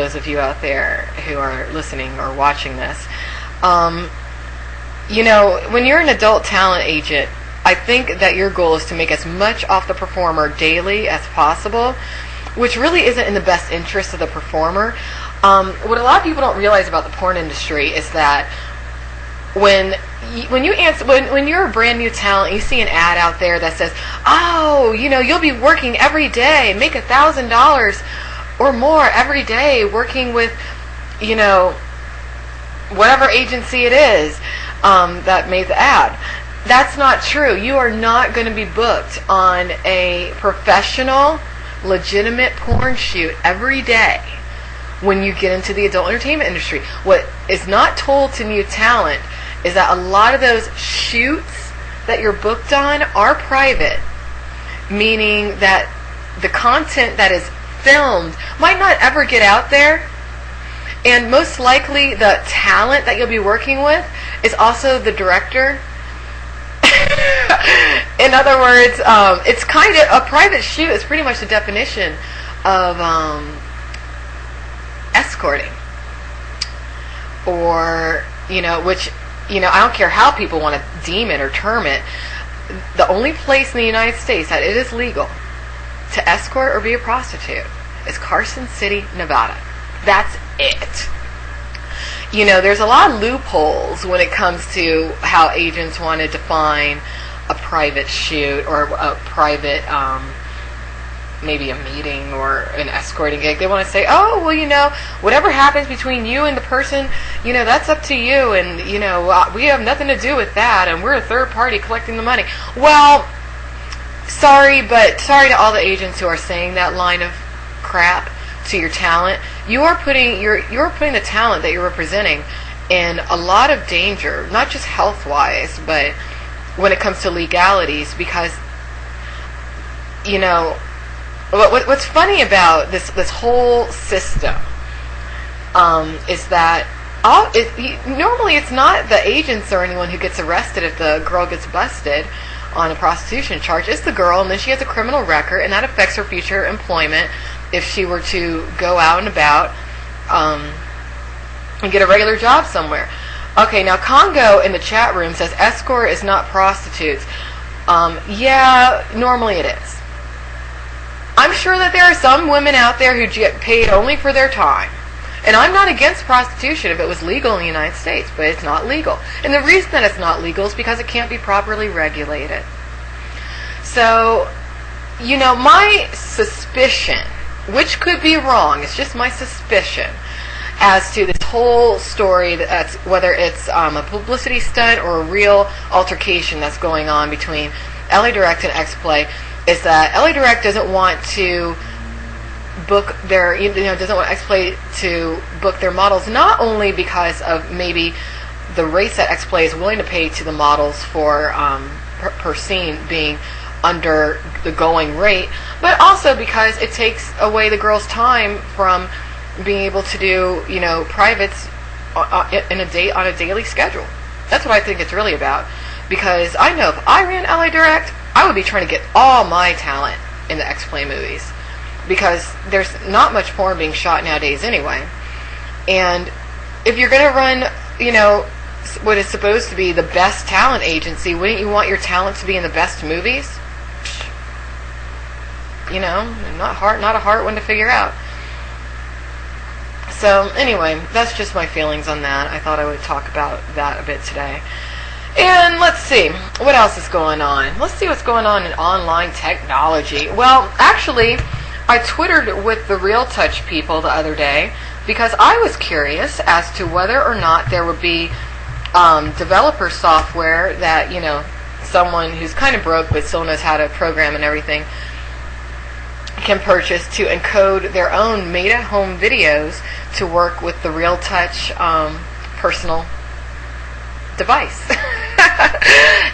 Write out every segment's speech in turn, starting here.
those of you out there who are listening or watching this, when you're an adult talent agent, I think that your goal is to make as much off the performer daily as possible, which really isn't in the best interest of the performer. What a lot of people don't realize about the porn industry is that when you're a brand new talent, you see an ad out there that says, "Oh, you'll be working every day, make $1,000 or more every day working with, whatever agency it is that made the ad." That's not true. You are not going to be booked on a professional, legitimate porn shoot every day when you get into the adult entertainment industry. What is not told to new talent is that a lot of those shoots that you're booked on are private, meaning that the content that is filmed might not ever get out there, and most likely the talent that you'll be working with is also the director. In other words, it's kind of a private shoot is pretty much the definition of escorting, or which I don't care how people want to deem it or term it. The only place in the United States that it is legal to escort or be a prostitute is Carson City, Nevada. That's it. There's a lot of loopholes when it comes to how agents want to define a private shoot or a private, maybe a meeting or an escorting gig. They want to say, "Oh, well, whatever happens between you and the person, that's up to you, and, we have nothing to do with that, and we're a third party collecting the money." Well, sorry to all the agents who are saying that line of crap to your talent. You're putting the talent that you're representing in a lot of danger, not just health-wise, but when it comes to legalities, because what's funny about this whole system is that normally it's not the agents or anyone who gets arrested if the girl gets busted on a prostitution charge. It's the girl, and then she has a criminal record, and that affects her future employment if she were to go out and about and get a regular job somewhere. Okay, now Congo in the chat room says escort is not prostitutes. Yeah, normally it is. I'm sure that there are some women out there who get paid only for their time. And I'm not against prostitution if it was legal in the United States, but it's not legal. And the reason that it's not legal is because it can't be properly regulated. So, my suspicion, which could be wrong, it's just my suspicion, as to this whole story, that's whether it's a publicity stunt or a real altercation that's going on between LA Direct and X-Play, is that LA Direct doesn't want to book their, doesn't want X-Play to book their models, not only because of maybe the rates that X-Play is willing to pay to the models for per scene being under the going rate, but also because it takes away the girl's time from being able to do, privates on a daily schedule. That's what I think it's really about. Because I know if I ran LA Direct, I would be trying to get all my talent in the X-Play movies. Because there's not much porn being shot nowadays anyway. And if you're going to run, what is supposed to be the best talent agency, wouldn't you want your talent to be in the best movies? Not a hard one to figure out. So anyway, that's just my feelings on that. I thought I would talk about that a bit today. And let's see, what else is going on? Let's see what's going on in online technology. Well, actually, I Twittered with the Real Touch people the other day because I was curious as to whether or not there would be developer software that, someone who's kind of broke but still knows how to program and everything can purchase to encode their own made-at-home videos to work with the Real Touch personal device.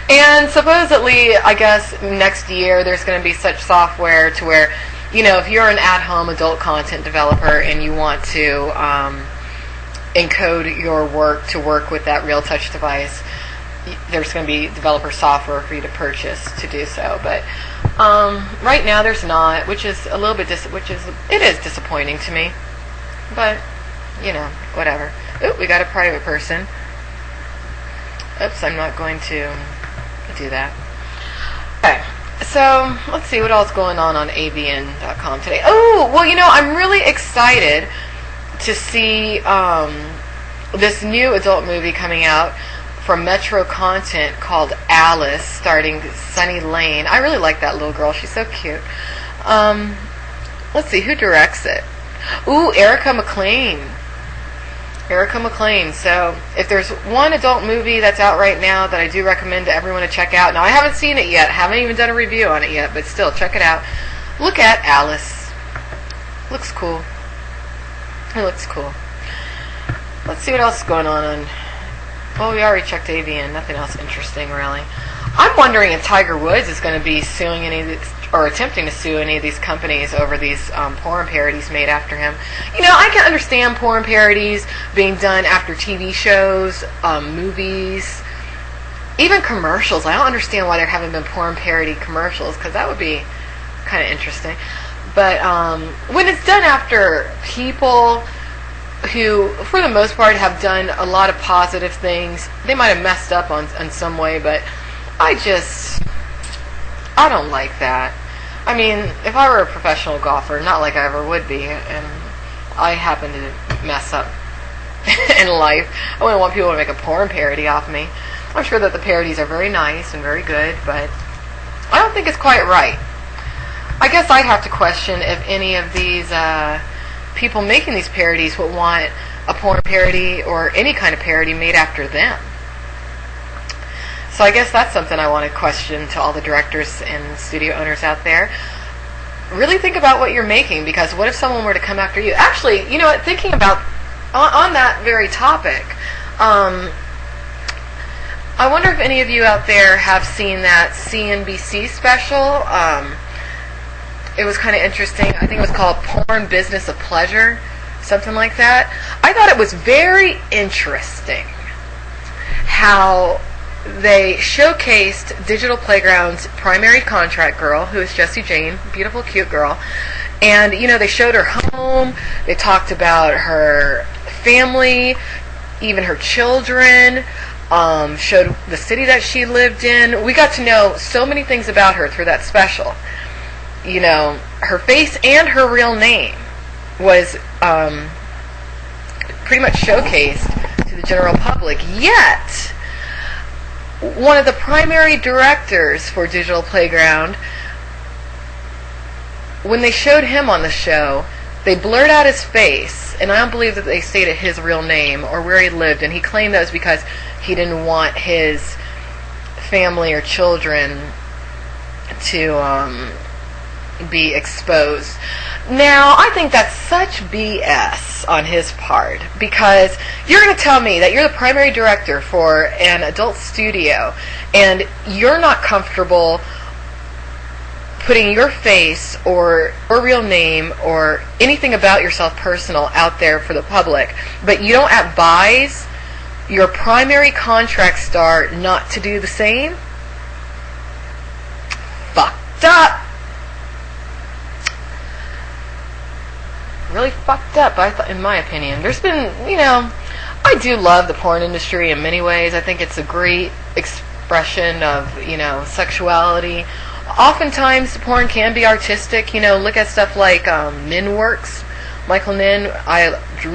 And supposedly, I guess, next year there's going to be such software to where, if you're an at-home adult content developer and you want to encode your work to work with that Real Touch device, there's going to be developer software for you to purchase to do so. But right now there's not, which is a little bit it is disappointing to me. But, whatever. Ooh, we got a private person. Oops, I'm not going to do that. Okay, so let's see what else is going on avn.com today. Oh, well, I'm really excited to see this new adult movie coming out from Metro Content called Alice, starring Sunny Lane. I really like that little girl. She's so cute. Let's see, who directs it? Ooh, Erica McLean. So if there's one adult movie that's out right now that I do recommend to everyone to check out. Now, I haven't seen it yet. Haven't even done a review on it yet, but still, check it out. Look at Alice. Looks cool. It looks coal. Let's see what else is going on. Well, we already checked AVN. Nothing else interesting, really. I'm wondering if Tiger Woods is going to be suing any of these, or attempting to sue any of these companies over these porn parodies made after him. I can understand porn parodies being done after TV shows, movies, even commercials. I don't understand why there haven't been porn parody commercials, because that would be kind of interesting. But when it's done after people who, for the most part, have done a lot of positive things, they might have messed up in some way, but I don't like that. I mean, if I were a professional golfer, not like I ever would be, and I happen to mess up in life, I wouldn't want people to make a porn parody off me. I'm sure that the parodies are very nice and very good, but I don't think it's quite right. I guess I'd have to question if any of these people making these parodies would want a porn parody or any kind of parody made after them. So I guess that's something I want to question to all the directors and studio owners out there. Really think about what you're making, because what if someone were to come after you? Actually, thinking about on that very topic, I wonder if any of you out there have seen that CNBC special. It was kind of interesting. I think it was called Porn Business of Pleasure, something like that. I thought it was very interesting how they showcased Digital Playground's primary contract girl, who is Jessie Jane, beautiful, cute girl. And, they showed her home. They talked about her family, even her children, showed the city that she lived in. We got to know so many things about her through that special. Her face and her real name was pretty much showcased to the general public. Yet, one of the primary directors for Digital Playground, when they showed him on the show, they blurred out his face, and I don't believe that they stated his real name or where he lived, and he claimed that was because he didn't want his family or children to be exposed. Now, I think that's such BS on his part, because you're going to tell me that you're the primary director for an adult studio and you're not comfortable putting your face or real name or anything about yourself personal out there for the public, but you don't advise your primary contract star not to do the same? Fucked up. Really fucked up, in my opinion. There's been, I do love the porn industry in many ways. I think it's a great expression of, sexuality. Oftentimes, porn can be artistic. Look at stuff like Nin Works. Michael Nin, I really